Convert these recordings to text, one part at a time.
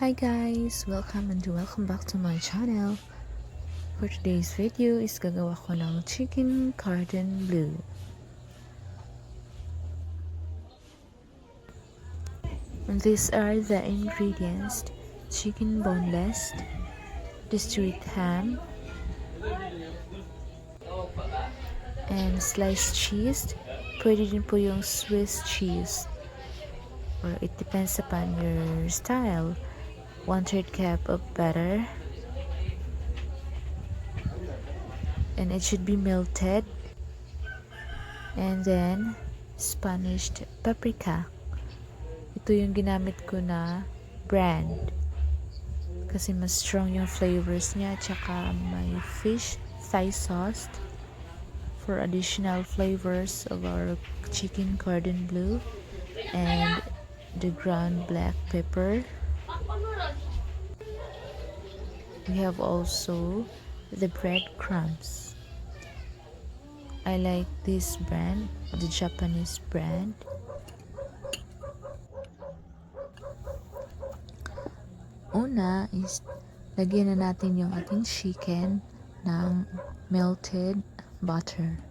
Hi guys! Welcome back to my channel. For today's video is gagawa ko ng chicken cordon bleu. And these are the ingredients: chicken boneless, the street ham, and sliced cheese. Pwede din po yung Swiss cheese, or it depends upon your style. 1/3 cup of butter, and it should be melted, and then Spanish paprika. Ito yung ginamit ko na brand kasi mas strong yung flavors niya. Tsaka may fish thigh sauce for additional flavors of our chicken cordon bleu, and the ground black pepper. We have also the bread crumbs. I like this brand, the Japanese brand. Una is lagyan na natin yung ating chicken ng melted butter.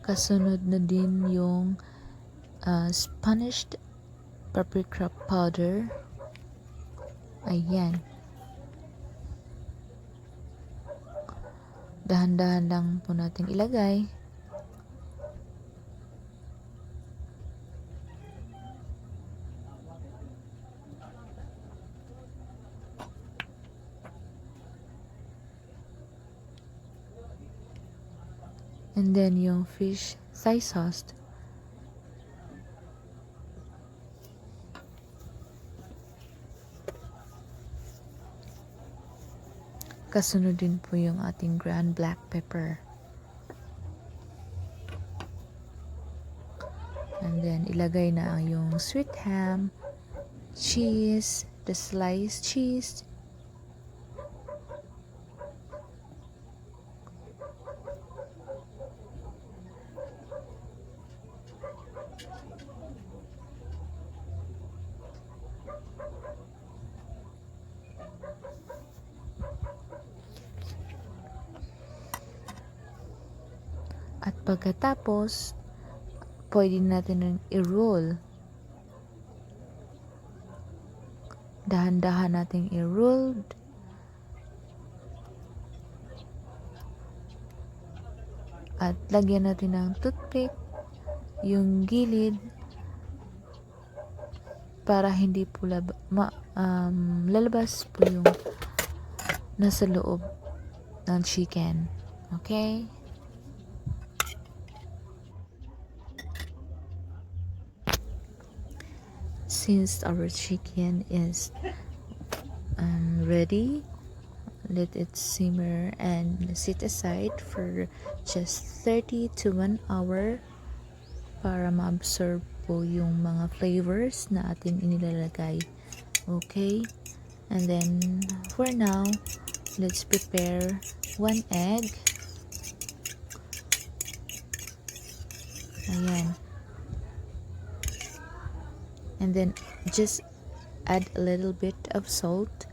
Kasunod na din yung Spanish paprika powder. Ayan. Dahan-dahan lang po natin ilagay. And then yung fish thigh sauce. Kasunod din po yung ating ground black pepper. And then ilagay na yung sweet ham, cheese, the sliced cheese, at pagkatapos pwede natin i-roll. Dahan-dahan natin i-roll. At lagyan natin ng toothpick yung gilid para hindi po lalabas po yung nasa loob ng chicken. Okay? Since our chicken is ready, let it simmer and sit aside for just 30 to 1 hour para ma-absorb po yung mga flavors na ating inilalagay. Okay? And then for now, let's prepare 1 egg. Ayan. And then just add a little bit of salt.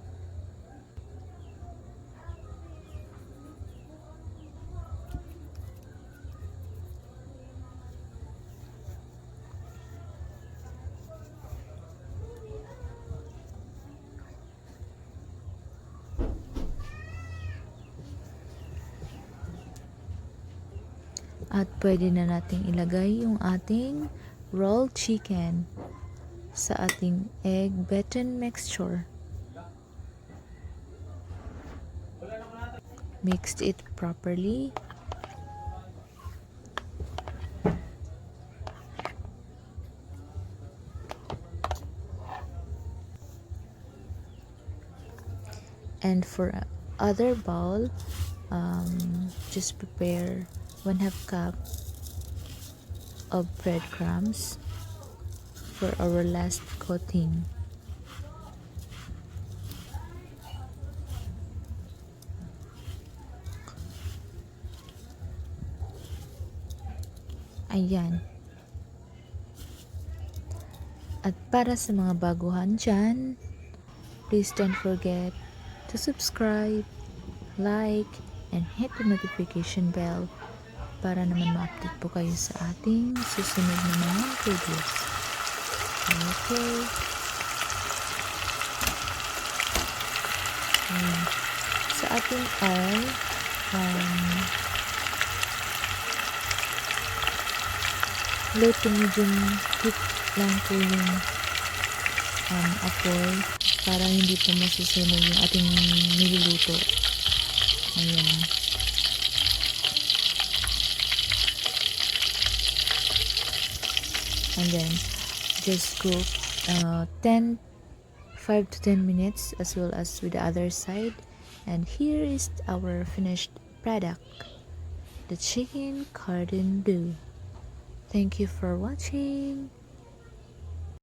At pwede na nating ilagay yung ating rolled chicken sa ating egg beaten mixture. Mixed it properly. And for other bowl, just prepare 1/2 cup of breadcrumbs for our last coating. Ayan. At para sa mga baguhan dyan, please don't forget to subscribe, like, and hit the notification bell para naman ma-update po kayo sa ating susunod na mga videos. Okay. Ayan. Sa ating oil, low to medium heat lang po yung apoy para hindi po masusunog yung ating niluluto. Ayan. And then just cook 5 to 10 minutes as well as with the other side. And here is our finished product, the chicken cordon bleu. Thank you for watching.